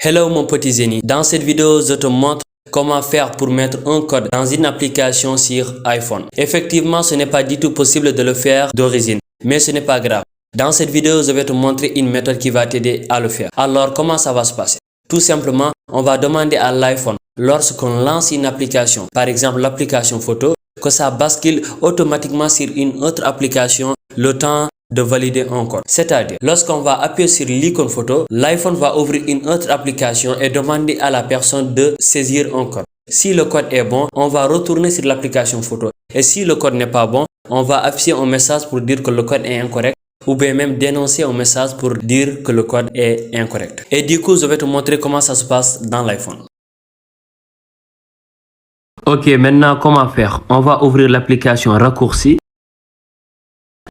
Hello mon petit Zeni, dans cette vidéo je te montre comment faire pour mettre un code dans une application sur iPhone. Effectivement ce n'est pas du tout possible de le faire d'origine, mais ce n'est pas grave. Dans cette vidéo je vais te montrer une méthode qui va t'aider à le faire. Alors comment ça va se passer? Tout simplement on va demander à l'iPhone lorsqu'on lance une application, par exemple l'application photo, que ça bascule automatiquement sur une autre application le temps de valider un code. C'est-à-dire, lorsqu'on va appuyer sur l'icône photo, l'iPhone va ouvrir une autre application et demander à la personne de saisir un code. Si le code est bon, on va retourner sur l'application photo. Et si le code n'est pas bon, on va afficher un message pour dire que le code est incorrect ou bien même dénoncer un message pour dire que le code est incorrect. Et du coup, je vais te montrer comment ça se passe dans l'iPhone. Ok, maintenant comment faire? On va ouvrir l'application raccourci.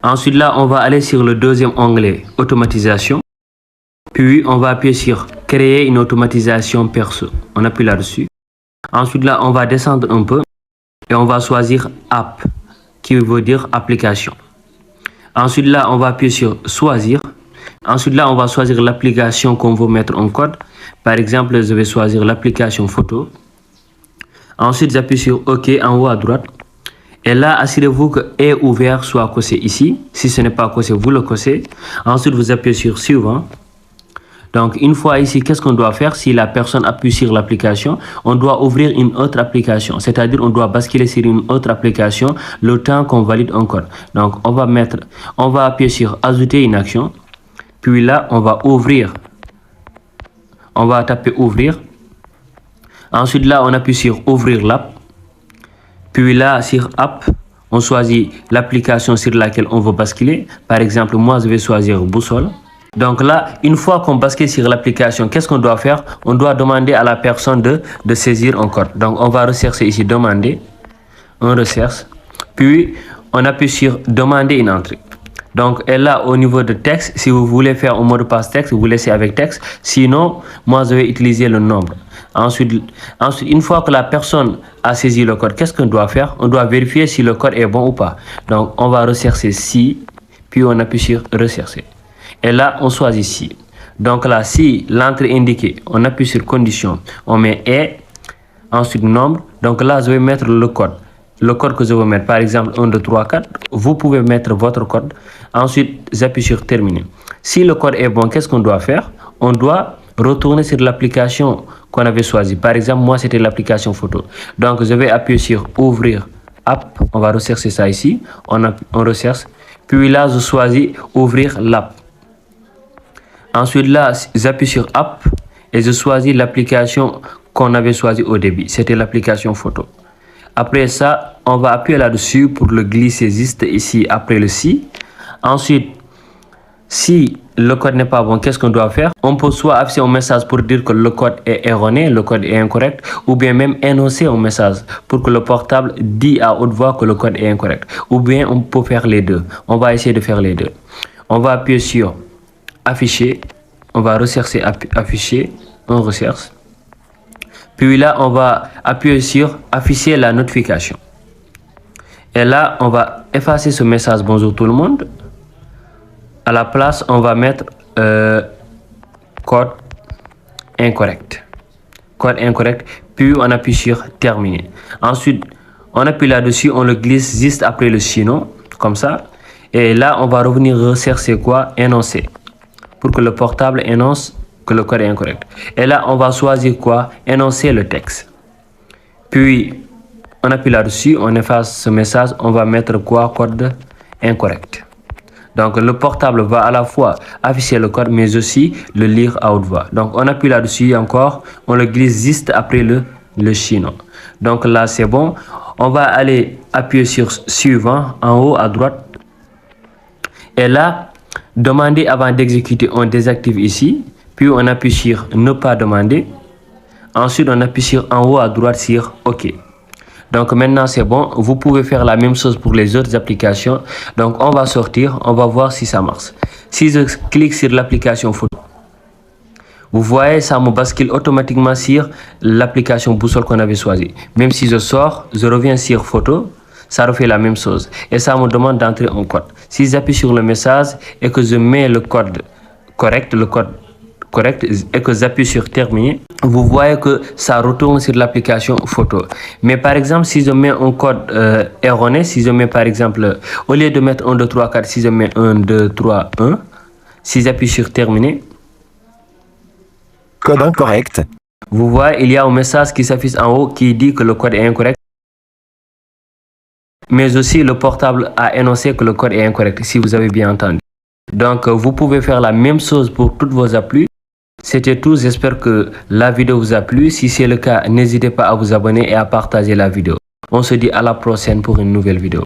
Ensuite là, on va aller sur le deuxième onglet automatisation. Puis on va appuyer sur créer une automatisation perso. On appuie là-dessus. Ensuite là, on va descendre un peu et on va choisir app qui veut dire application. Ensuite là, on va appuyer sur choisir. Ensuite là, on va choisir l'application qu'on veut mettre en code. Par exemple, je vais choisir l'application photo. Ensuite, j'appuie sur OK en haut à droite. Et là, assurez-vous que est ouvert soit coché ici. Si ce n'est pas coché, vous le cochez. Ensuite, vous appuyez sur suivant. Donc, une fois ici, qu'est-ce qu'on doit faire? Si la personne appuie sur l'application, on doit ouvrir une autre application. C'est-à-dire, on doit basculer sur une autre application le temps qu'on valide un code. Donc, on va appuyer sur ajouter une action. Puis là, on va ouvrir. On va taper ouvrir. Ensuite, là, on appuie sur ouvrir l'app. Puis là, sur app, on choisit l'application sur laquelle on veut basculer. Par exemple, moi, je vais choisir boussole. Donc là, une fois qu'on bascule sur l'application, qu'est-ce qu'on doit faire? On doit demander à la personne de saisir un code. Donc, on va rechercher ici demander. On recherche. Puis, on appuie sur demander une entrée. Donc, et là, au niveau de texte, si vous voulez faire un mot de passe texte, vous laissez avec texte. Sinon, moi, je vais utiliser le nombre. Ensuite, une fois que la personne a saisi le code, qu'est-ce qu'on doit faire? On doit vérifier si le code est bon ou pas. Donc, on va rechercher si, puis on appuie sur rechercher. Et là, on choisit si. Donc là, si l'entrée indiquée, on appuie sur condition, on met et, ensuite nombre. Donc là, je vais mettre le code. Le code que je veux mettre, par exemple 1, 2, 3, 4, vous pouvez mettre votre code. Ensuite, j'appuie sur terminer. Si le code est bon, qu'est-ce qu'on doit faire? On doit retourner sur l'application qu'on avait choisie. Par exemple, moi, c'était l'application photo. Donc, je vais appuyer sur ouvrir app. On va rechercher ça ici. On recherche. Puis là, je choisis ouvrir l'app. Ensuite, là, j'appuie sur app et je choisis l'application qu'on avait choisie au début. C'était l'application photo. Après ça, on va appuyer là-dessus pour le glisser juste ici après le si. Ensuite, si le code n'est pas bon, qu'est-ce qu'on doit faire? On peut soit afficher un message pour dire que le code est erroné, le code est incorrect, ou bien même énoncer un message pour que le portable dit à haute voix que le code est incorrect. Ou bien on peut faire les deux. On va essayer de faire les deux. On va appuyer sur afficher. On va rechercher afficher. On recherche. Puis là, on va appuyer sur afficher la notification. Et là, on va effacer ce message bonjour tout le monde. À la place, on va mettre code incorrect. Code incorrect. Puis on appuie sur terminer. Ensuite, on appuie là-dessus, on le glisse juste après le sinon, comme ça. Et là, on va revenir rechercher quoi? Énoncer. Pour que le portable énonce que le code est incorrect. Et là, on va choisir quoi? Énoncer le texte. Puis, on appuie là-dessus, on efface ce message, on va mettre quoi? Code incorrect. Donc, le portable va à la fois afficher le code, mais aussi le lire à haute voix. Donc, on appuie là-dessus encore, on le glisse juste après le chinois. Donc là, c'est bon. On va aller appuyer sur suivant en haut à droite. Et là, demander avant d'exécuter, on désactive ici. Puis, on appuie sur ne pas demander. Ensuite, on appuie sur en haut à droite sur OK. Donc maintenant c'est bon, vous pouvez faire la même chose pour les autres applications. Donc on va sortir, on va voir si ça marche. Si je clique sur l'application photo, vous voyez ça me bascule automatiquement sur l'application boussole qu'on avait choisie. Même si je sors, je reviens sur photo, ça refait la même chose. Et ça me demande d'entrer un code. Si j'appuie sur le message et que je mets le code correct, le code correct et que j'appuie sur terminer, vous voyez que ça retourne sur l'application photo. Mais par exemple, si je mets un code erroné, si je mets par exemple, au lieu de mettre 1, 2, 3, 4, si je mets 1, 2, 3, 1, si j'appuie sur terminer, Code incorrect. vous voyez, il y a un message qui s'affiche en haut qui dit que le code est incorrect. Mais aussi, le portable a énoncé que le code est incorrect, si vous avez bien entendu. Donc, vous pouvez faire la même chose pour toutes vos applis. C'était tout, j'espère que la vidéo vous a plu. Si c'est le cas, n'hésitez pas à vous abonner et à partager la vidéo. On se dit à la prochaine pour une nouvelle vidéo.